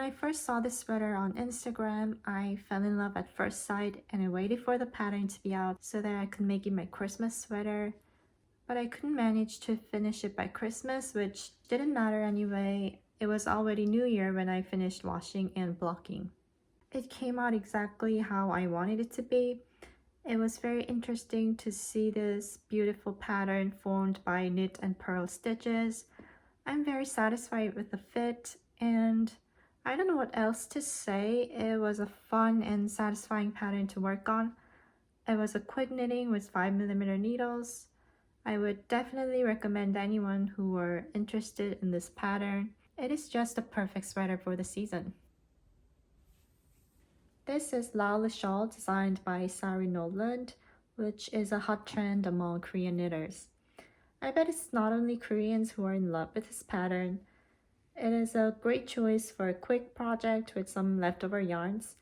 I first saw this sweater on Instagram, I fell in love at first sight and I waited for the pattern to be out so that I could make it my Christmas sweater. But I couldn't manage to finish it by Christmas, which didn't matter anyway. It was already New Year when I finished washing and blocking. It came out exactly how I wanted it to be. It was very interesting to see this beautiful pattern formed by knit and purl stitches. I'm very satisfied with the fit, and I don't know what else to say. It was a fun and satisfying pattern to work on. It was a quick knitting with 5mm needles. I would definitely recommend anyone who were interested in this pattern. It is just a perfect sweater for the season. This is Laulu Shawl designed by Sari Nordlund, which is a hot trend among Korean knitters. I bet it's not only Koreans who are in love with this pattern. It is a great choice for a quick project with some leftover yarns.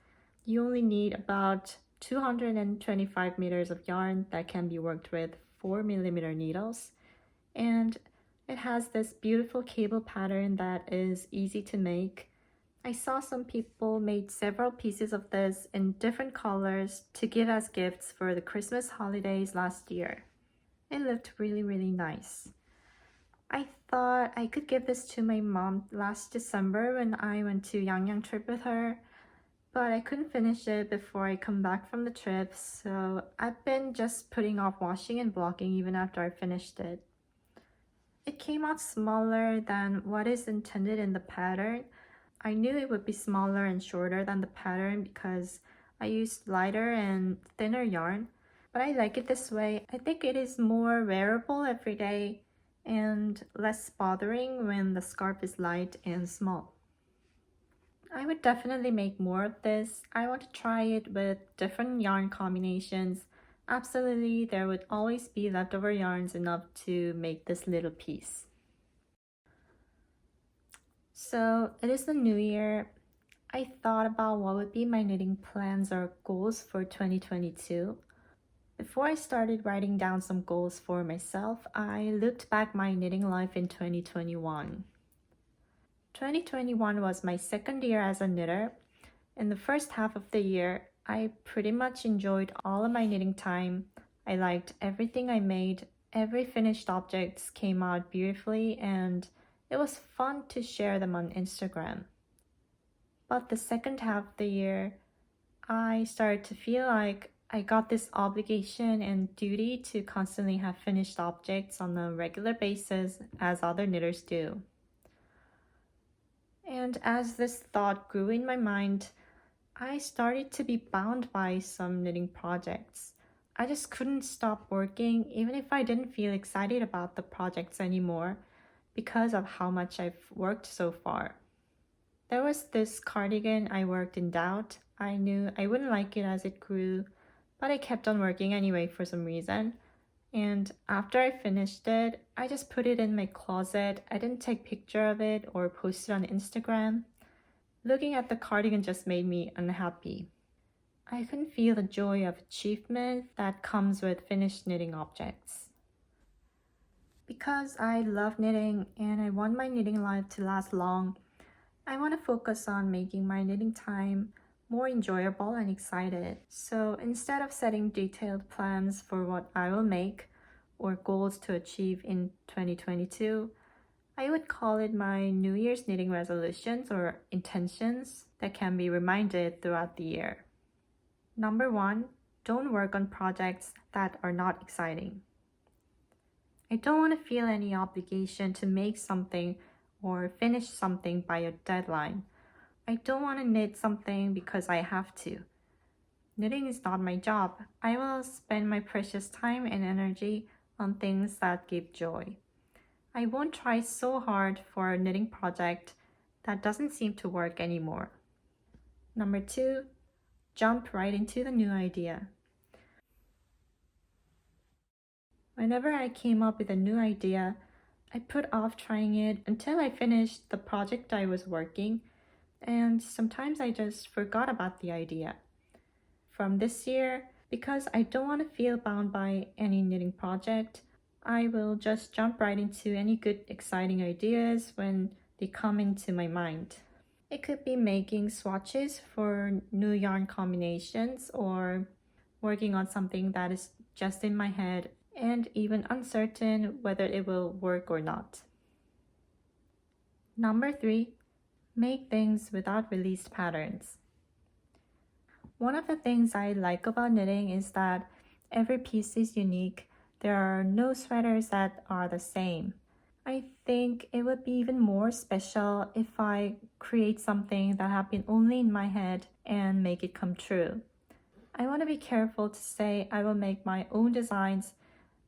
You only need about 225 meters of yarn that can be worked with 4mm needles. And it has this beautiful cable pattern that is easy to make. I saw some people made several pieces of this in different colors to give as gifts for the Christmas holidays last year. It looked really nice. I thought I could give this to my mom last December when I went to Yangyang trip with her, but I couldn't finish it before I come back from the trip, so I've been just putting off washing and blocking even after I finished it. It came out smaller than what is intended in the pattern. I knew it would be smaller and shorter than the pattern because I used lighter and thinner yarn, but I like it this way. I think it is more wearable every day and less bothering when the scarf is light and small. I would definitely make more of this. I want to try it with different yarn combinations. Absolutely, there would always be leftover yarns enough to make this little piece. So it is the new year. I thought about what would be my knitting plans or goals for 2022. Before I started writing down some goals for myself, I looked back my knitting life in 2021. 2021 was my second year as a knitter. In the first half of the year, I pretty much enjoyed all of my knitting time. I liked everything I made. Every finished objects came out beautifully and it was fun to share them on Instagram. But the second half of the year, I started to feel like I got this obligation and duty to constantly have finished objects on a regular basis as other knitters do. And as this thought grew in my mind, I started to be bound by some knitting projects. I just couldn't stop working even if I didn't feel excited about the projects anymore because of how much I've worked so far. There was this cardigan I worked in doubt. I knew I wouldn't like it as it grew, but I kept on working anyway for some reason. And after I finished it, I just put it in my closet. I didn't take a picture of it or post it on Instagram. Looking at the cardigan just made me unhappy. I couldn't feel the joy of achievement that comes with finished knitting objects. Because I love knitting and I want my knitting life to last long, I want to focus on making my knitting time more enjoyable and excited. So instead of setting detailed plans for what I will make or goals to achieve in 2022, I would call it my New Year's knitting resolutions or intentions that can be reminded throughout the year. Number 1, don't work on projects that are not exciting. I don't want to feel any obligation to make something or finish something by a deadline. I don't want to knit something because I have to. Knitting is not my job. I will spend my precious time and energy on things that give joy. I won't try so hard for a knitting project that doesn't seem to work anymore. Number 2, jump right into the new idea. Whenever I came up with a new idea, I put off trying it until I finished the project I was working, and sometimes I just forgot about the idea. From this year, because I don't want to feel bound by any knitting project, I will just jump right into any good, exciting ideas when they come into my mind. It could be making swatches for new yarn combinations or working on something that is just in my head and even uncertain whether it will work or not. Number 3, make things without released patterns. One of the things I like about knitting is that every piece is unique. There are no sweaters that are the same. I think it would be even more special if I create something that happened only in my head and make it come true. I want to be careful to say I will make my own designs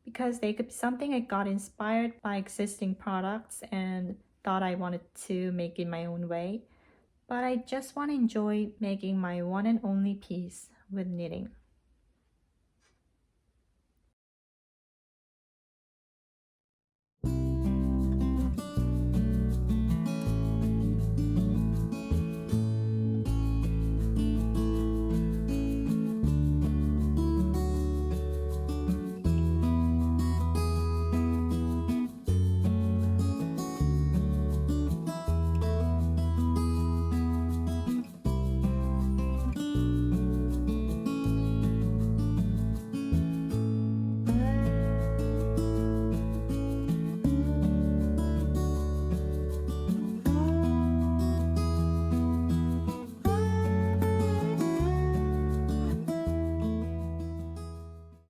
because they could be something I got inspired by existing products and thought I wanted to make it my own way. But I just want to enjoy making my one and only piece with knitting.